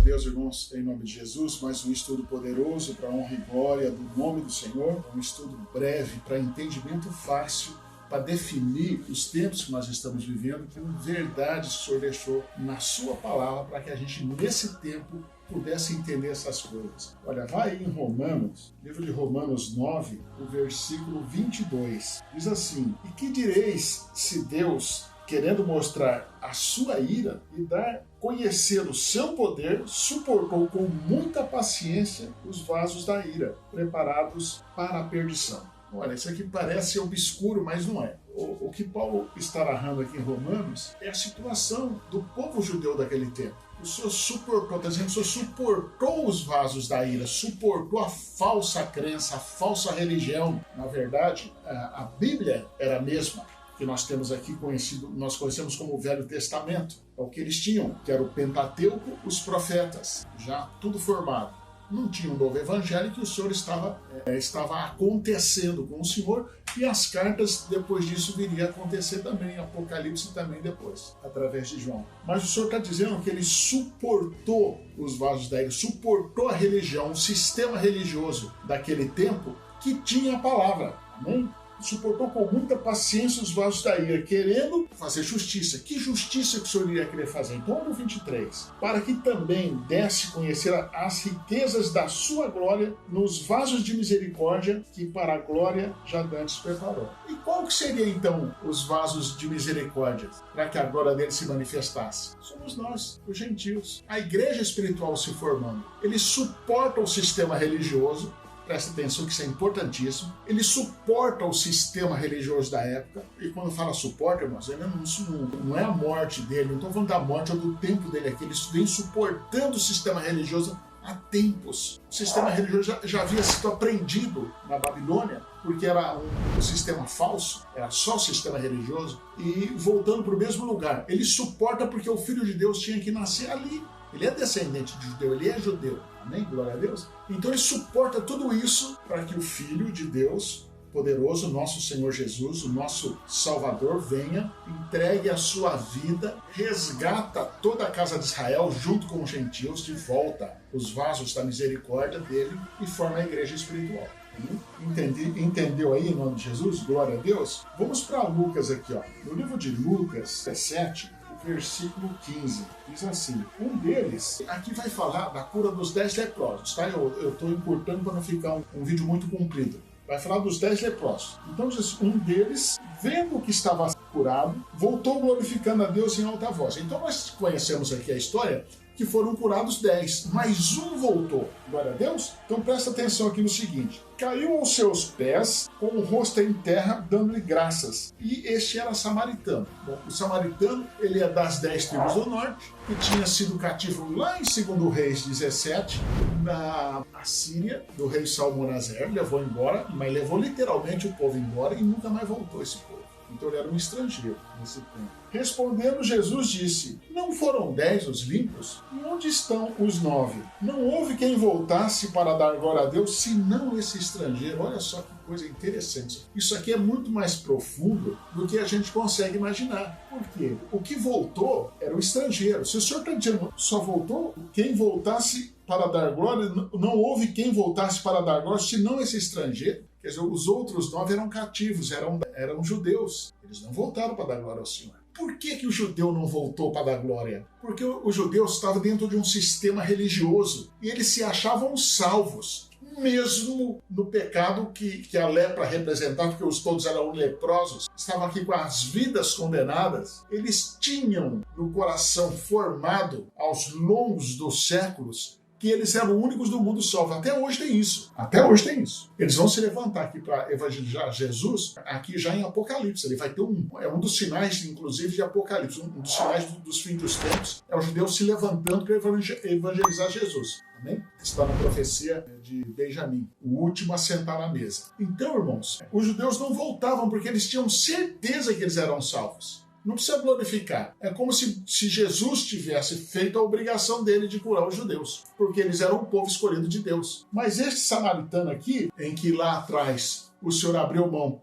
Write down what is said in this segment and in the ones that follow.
Deus, irmãos, em nome de Jesus, mais um estudo poderoso para a honra e glória do nome do Senhor, um estudo breve para entendimento fácil, para definir os tempos que nós estamos vivendo, com verdades que o Senhor deixou na sua palavra, para que a gente, nesse tempo, pudesse entender essas coisas. Olha, vai aí em Romanos, livro de Romanos 9, o versículo 22, diz assim: "E que direis se Deus, querendo mostrar a sua ira e dar conhecer o seu poder, suportou com muita paciência os vasos da ira, preparados para a perdição." Olha, isso aqui parece obscuro, mas não é. O que Paulo está narrando aqui em Romanos é a situação do povo judeu daquele tempo. O Senhor suportou, está dizendo, o Senhor suportou os vasos da ira, suportou a falsa crença, a falsa religião. Na verdade, a Bíblia era a mesma que nós temos aqui nós conhecemos como o Velho Testamento. É o que eles tinham, que era o Pentateuco, os profetas, já tudo formado. Não tinha um novo evangelho, que o Senhor estava acontecendo com o Senhor, e as cartas depois disso viria a acontecer também, Apocalipse também depois, através de João. Mas o Senhor está dizendo que ele suportou os vasos da ira, suportou a religião, o sistema religioso daquele tempo que tinha a palavra. Amém? Suportou com muita paciência os vasos da ira, querendo fazer justiça. Que justiça que o Senhor iria querer fazer? Então, olha o 23. "Para que também desse conhecer as riquezas da sua glória nos vasos de misericórdia que para a glória já dantes preparou." E qual que seria, então, os vasos de misericórdia para que a glória dele se manifestasse? Somos nós, os gentios. A igreja espiritual se formando. Ele suporta o sistema religioso. Presta atenção que isso é importantíssimo. Ele suporta o sistema religioso da época. E quando fala suporta, irmãos, não é a morte dele, não estou falando da morte ou do tempo dele aqui. Ele vem suportando o sistema religioso há tempos. O sistema religioso já havia sido aprendido na Babilônia, porque era um sistema falso, era só o sistema religioso. E voltando para o mesmo lugar, ele suporta porque o Filho de Deus tinha que nascer ali. Ele é descendente de judeu, ele é judeu. Amém? Glória a Deus. Então ele suporta tudo isso para que o Filho de Deus poderoso, nosso Senhor Jesus, o nosso Salvador, venha, entregue a sua vida, resgata toda a casa de Israel junto com os gentios de volta, os vasos da misericórdia dele, e forma a igreja espiritual. Entendeu aí, em nome de Jesus? Glória a Deus. Vamos para Lucas aqui, ó. No livro de Lucas 17, versículo 15, diz assim: um deles, aqui vai falar da cura dos 10 leprosos, tá? Eu estou encurtando para não ficar um vídeo muito comprido. Vai falar dos 10 leprosos. Então diz, um deles, vendo que estava curado, voltou glorificando a Deus em alta voz. Então nós conhecemos aqui a história que foram curados 10, mas um voltou. Glória a Deus? Então presta atenção aqui no seguinte: caiu aos seus pés com o rosto em terra, dando-lhe graças. E este era samaritano. Bom, o samaritano, ele é das 10 tribos do norte, que tinha sido cativo lá em 2 Reis 17, na Assíria, do rei Salmanaser, levou embora, mas levou literalmente o povo embora e nunca mais voltou esse povo. Então ele era um estrangeiro nesse tempo. Respondendo, Jesus disse: não foram 10 os limpos? E onde estão os 9? Não houve quem voltasse para dar glória a Deus, senão esse estrangeiro. Olha só que coisa interessante. Isso aqui é muito mais profundo do que a gente consegue imaginar. Por quê? O que voltou era o estrangeiro. Se o Senhor está dizendo só voltou quem voltasse para dar glória, não houve quem voltasse para dar glória, senão esse estrangeiro. Quer dizer, os outros 9 eram cativos, eram judeus. Eles não voltaram para dar glória ao Senhor. Por que o judeu não voltou para dar glória? Porque os judeus estavam dentro de um sistema religioso e eles se achavam salvos, mesmo no pecado que a lepra representava, porque todos eram leprosos, estavam aqui com as vidas condenadas. Eles tinham no coração formado aos longos dos séculos que eles eram únicos do mundo salvo. Até hoje tem isso. Até hoje tem isso. Eles vão se levantar aqui para evangelizar Jesus, aqui já em Apocalipse. Ele vai ter um dos sinais, inclusive, de Apocalipse. Um dos sinais dos fins dos tempos é o judeu se levantando para evangelizar Jesus. Amém? Está na profecia de Benjamim, o último a sentar na mesa. Então, irmãos, os judeus não voltavam porque eles tinham certeza que eles eram salvos. Não precisa glorificar. É como se Jesus tivesse feito a obrigação dele de curar os judeus, porque eles eram o povo escolhido de Deus. Mas este samaritano aqui, em que lá atrás o Senhor abriu mão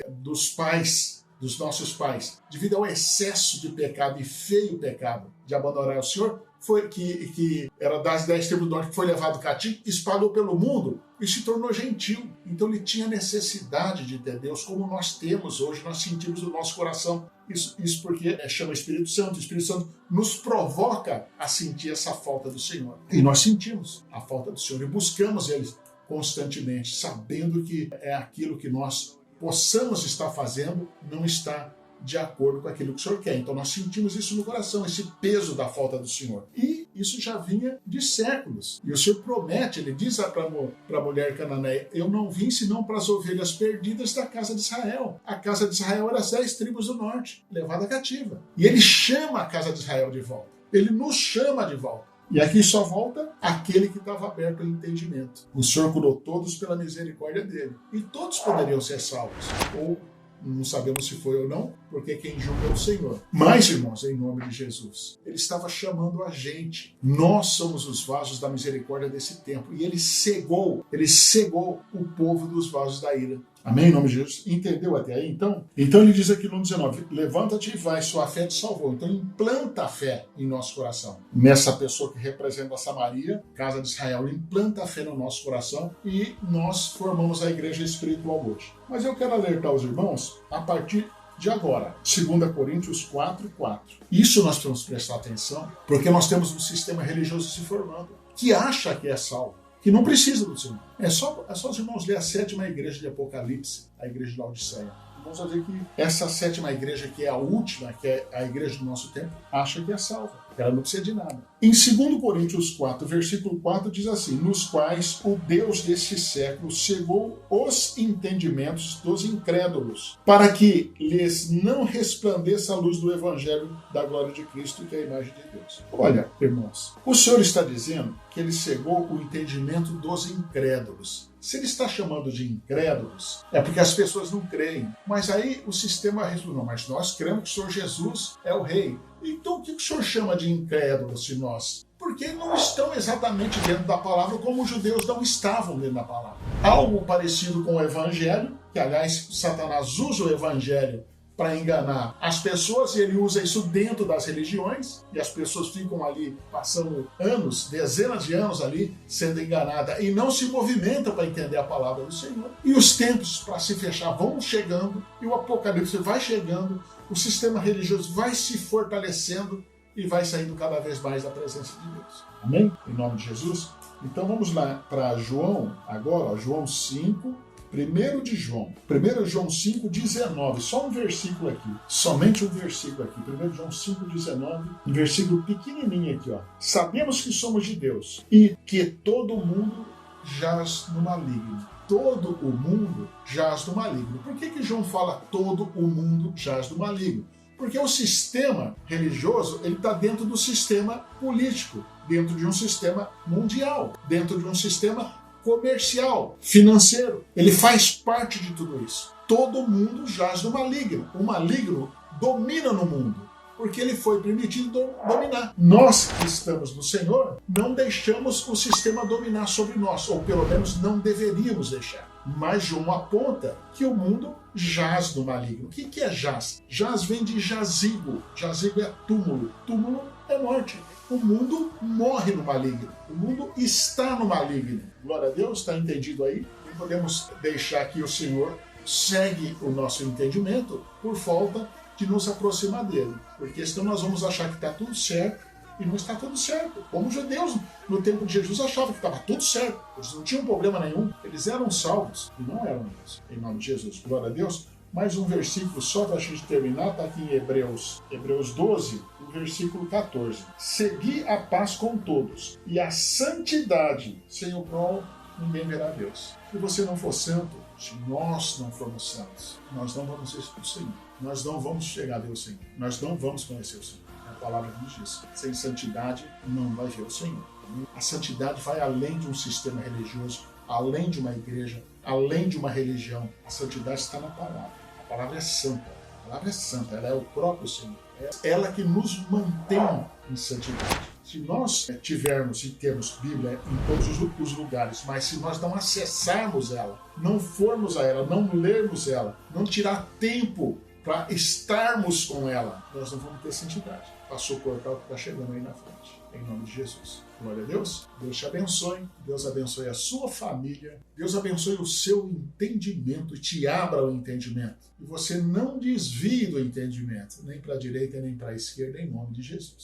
dos pais, dos nossos pais, devido ao excesso de pecado e feio pecado de abandonar o Senhor, que era das 10 tribos do norte, que foi levado cativo, espalhou pelo mundo e se tornou gentil. Então ele tinha necessidade de ter Deus como nós temos hoje, nós sentimos no nosso coração. Isso porque chama Espírito Santo. O Espírito Santo nos provoca a sentir essa falta do Senhor. E nós sentimos a falta do Senhor e buscamos Ele constantemente, sabendo que é aquilo que nós possamos estar fazendo não está de acordo com aquilo que o Senhor quer. Então nós sentimos isso no coração, esse peso da falta do Senhor. E isso já vinha de séculos. E o Senhor promete, ele diz para a mulher cananeia, eu não vim senão para as ovelhas perdidas da casa de Israel. A casa de Israel era as 10 tribos do norte, levada cativa. E ele chama a casa de Israel de volta. Ele nos chama de volta. E aqui só volta aquele que estava aberto ao entendimento. O Senhor curou todos pela misericórdia dele. E todos poderiam ser salvos. Ou não sabemos se foi ou não, porque quem julga é o Senhor. Mas, irmãos, em nome de Jesus, ele estava chamando a gente. Nós somos os vasos da misericórdia desse tempo. E ele cegou o povo dos vasos da ira. Amém? Em nome de Jesus. Entendeu até aí, então? Então ele diz aqui no 19, levanta-te e vai, sua fé te salvou. Então implanta a fé em nosso coração. Nessa pessoa que representa a Samaria, casa de Israel, implanta a fé no nosso coração e nós formamos a igreja espiritual hoje. Mas eu quero alertar os irmãos a partir de agora. 2 Coríntios 4:4. Isso nós temos que prestar atenção, porque nós temos um sistema religioso se formando, que acha que é salvo, que não precisa do Senhor. É só os irmãos ler a 7ª igreja de Apocalipse, a igreja de Laodiceia. Vamos ver que essa 7ª igreja, que é a última, que é a igreja do nosso tempo, acha que é salva. Ela não precisa de nada. Em 2 Coríntios 4, versículo 4, diz assim, nos quais o Deus deste século cegou os entendimentos dos incrédulos, para que lhes não resplandeça a luz do evangelho da glória de Cristo, que é a imagem de Deus. Olha, irmãos, o Senhor está dizendo que ele cegou o entendimento dos incrédulos. Se ele está chamando de incrédulos, é porque as pessoas não creem. Mas aí o sistema responde, não, mas nós cremos que o Senhor Jesus é o Rei. Então o que o Senhor chama de incrédulos de nós? Porque não estão exatamente dentro da palavra como os judeus não estavam dentro da palavra. Algo parecido com o Evangelho, que aliás Satanás usa o Evangelho para enganar as pessoas, e ele usa isso dentro das religiões, e as pessoas ficam ali passando anos, dezenas de anos ali, sendo enganadas, e não se movimentam para entender a palavra do Senhor. E os tempos para se fechar vão chegando, e o Apocalipse vai chegando, o sistema religioso vai se fortalecendo, e vai saindo cada vez mais da presença de Deus. Amém? Em nome de Jesus. Então vamos lá para João, agora, João 5, 1 de João. 1 João 5, 19. Só um versículo aqui. Somente um versículo aqui. 1 João 5, 19. Um versículo pequenininho aqui, ó. Sabemos que somos de Deus e que todo mundo jaz no maligno. Todo o mundo jaz no maligno. Por que João fala todo o mundo jaz no maligno? Porque o sistema religioso ele está dentro do sistema político, dentro de um sistema mundial, dentro de um sistema comercial, financeiro. Ele faz parte de tudo isso. Todo mundo jaz no maligno. O maligno domina no mundo, porque ele foi permitido dominar. Nós que estamos no Senhor, não deixamos o sistema dominar sobre nós, ou pelo menos não deveríamos deixar. Mas João aponta que o mundo jaz no maligno. O que é jaz? Jaz vem de jazigo. Jazigo é túmulo. Túmulo é morte. O mundo morre no maligno. O mundo está no maligno. Glória a Deus, está entendido aí? Não podemos deixar que o Senhor segue o nosso entendimento por falta de nos aproximar dele. Porque senão nós vamos achar que está tudo certo e não está tudo certo. Como os judeus no tempo de Jesus achavam que estava tudo certo. Eles não tinham problema nenhum. Eles eram salvos e não eram isso. Em nome de Jesus. Glória a Deus. Mais um versículo só para a gente terminar. Está aqui em Hebreus 12, no versículo 14. Segui a paz com todos e a santidade, sem o qual ninguém verá Deus. Se você não for santo, se nós não formos santos, nós não vamos ser o Senhor. Nós não vamos chegar a ver o Senhor. Nós não vamos conhecer o Senhor. A palavra nos diz. Sem santidade, não vai ver o Senhor. A santidade vai além de um sistema religioso, além de uma igreja, além de uma religião. A santidade está na palavra. A palavra é santa. A palavra é santa. Ela é o próprio Senhor. É ela que nos mantém em santidade. Se nós tivermos e temos Bíblia em todos os lugares, mas se nós não acessarmos ela, não formos a ela, não lermos ela, não tirar tempo para estarmos com ela, nós não vamos ter santidade. Passou o portal que está chegando aí na frente. Em nome de Jesus. Glória a Deus. Deus te abençoe. Deus abençoe a sua família. Deus abençoe o seu entendimento e te abra o entendimento. E você não desvie do entendimento, nem para a direita nem para a esquerda, em nome de Jesus.